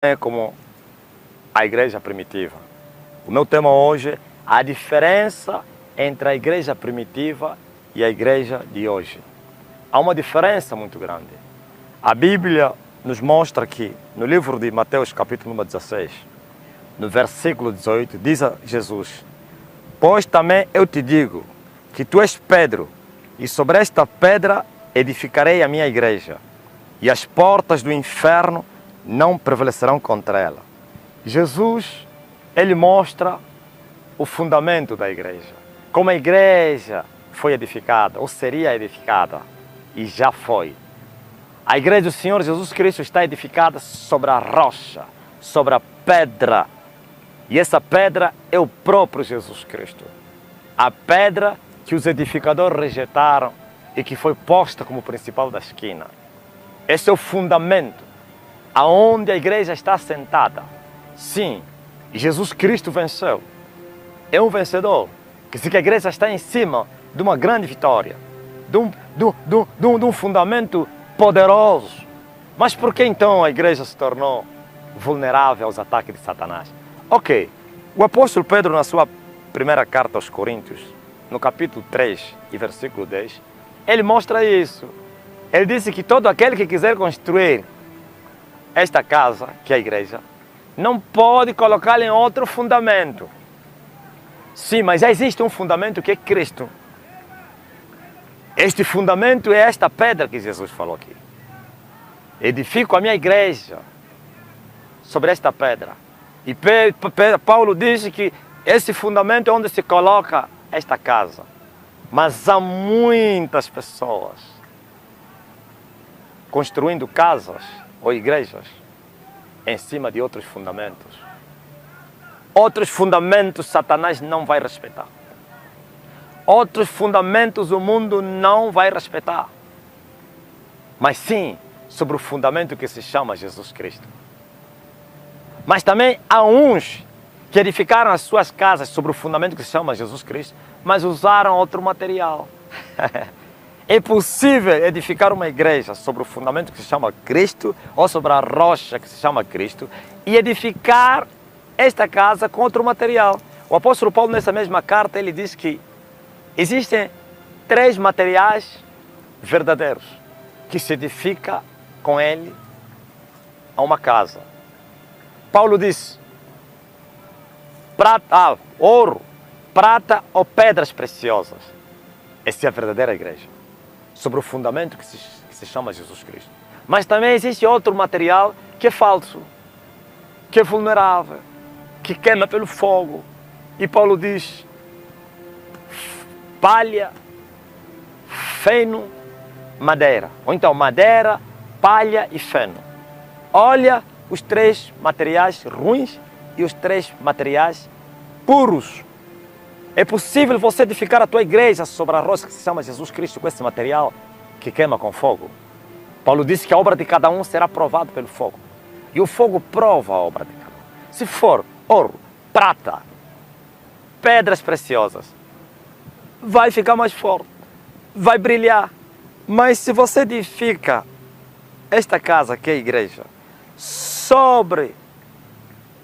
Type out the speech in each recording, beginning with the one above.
é como a igreja primitiva. O meu tema hoje é a diferença entre a igreja primitiva e a igreja de hoje. Há uma diferença muito grande. A Bíblia nos mostra que no livro de Mateus, capítulo número 16, no versículo 18, diz a Jesus: pois também eu te digo que tu és Pedro, e sobre esta pedra edificarei a minha igreja, e as portas do inferno não prevalecerão contra ela. Jesus, ele mostra o fundamento da igreja, como a igreja foi edificada, ou seria edificada, e já foi. A igreja do Senhor Jesus Cristo está edificada sobre a rocha, sobre a pedra, e essa pedra é o próprio Jesus Cristo. A pedra que os edificadores rejeitaram e que foi posta como principal da esquina. Esse é o fundamento aonde a igreja está sentada. Sim, Jesus Cristo venceu. É um vencedor. Quer dizer que a igreja está em cima de uma grande vitória, de um fundamento poderoso. Mas por que então a igreja se tornou vulnerável aos ataques de Satanás? Ok, o apóstolo Pedro, na sua primeira carta aos Coríntios, no capítulo 3 e versículo 10, ele mostra isso. Ele disse que todo aquele que quiser construir esta casa, que é a igreja, não pode colocá-la em outro fundamento. Sim, mas já existe um fundamento que é Cristo. Este fundamento é esta pedra que Jesus falou aqui. Edifico a minha igreja sobre esta pedra. E Paulo diz que esse fundamento é onde se coloca esta casa. Mas há muitas pessoas construindo casas ou igrejas em cima de outros fundamentos. Outros fundamentos Satanás não vai respeitar. Outros fundamentos o mundo não vai respeitar. Mas sim, sobre o fundamento que se chama Jesus Cristo. Mas também há uns que edificaram as suas casas sobre o fundamento que se chama Jesus Cristo, mas usaram outro material. É possível edificar uma igreja sobre o fundamento que se chama Cristo, ou sobre a rocha que se chama Cristo, e edificar esta casa com outro material. O apóstolo Paulo, nessa mesma carta, ele diz que existem 3 materiais verdadeiros que se edifica com ele a uma casa. Paulo diz: ouro, prata ou pedras preciosas. Essa é a verdadeira igreja, sobre o fundamento que se chama Jesus Cristo. Mas também existe outro material que é falso, que é vulnerável, que queima pelo fogo. E Paulo diz: palha, feno, madeira. Ou então madeira, palha e feno. Olha os 3 materiais ruins e os 3 materiais puros. É possível você edificar a tua igreja sobre a rocha que se chama Jesus Cristo com esse material que queima com fogo? Paulo disse que a obra de cada um será provada pelo fogo. E o fogo prova a obra de cada um. Se for ouro, prata, pedras preciosas, vai ficar mais forte, vai brilhar. Mas se você edifica esta casa, que é a igreja, sobre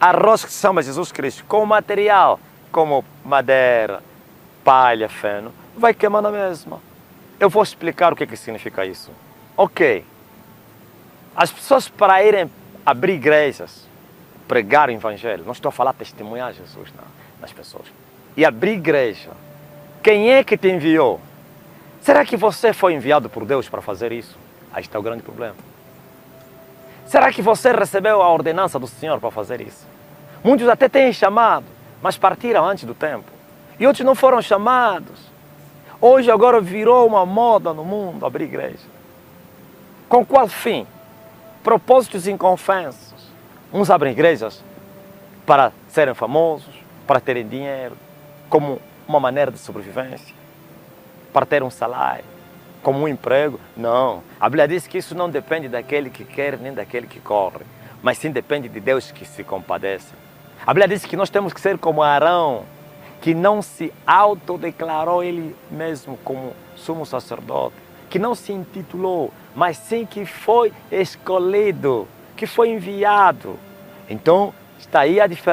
a rocha que se chama Jesus Cristo, com material como madeira, palha, feno, vai queimar na mesma. Eu vou explicar o que significa isso. Ok, as pessoas, para irem abrir igrejas, pregar o evangelho, não estou a falar testemunhar Jesus nas pessoas, e abrir igreja, quem é que te enviou? Será que você foi enviado por Deus para fazer isso? Aí está o grande problema. Será que você recebeu a ordenança do Senhor para fazer isso? Muitos até têm chamado, mas partiram antes do tempo. E outros não foram chamados. Hoje agora virou uma moda no mundo abrir igreja. Com qual fim? Propósitos inconfessos. Uns abrem igrejas para serem famosos, para terem dinheiro, como uma maneira de sobrevivência, para ter um salário, como um emprego. Não. A Bíblia diz que isso não depende daquele que quer nem daquele que corre, mas sim depende de Deus que se compadece. A Bíblia diz que nós temos que ser como Arão, que não se autodeclarou ele mesmo como sumo sacerdote, que não se intitulou, mas sim que foi escolhido, que foi enviado. Então, está aí a diferença.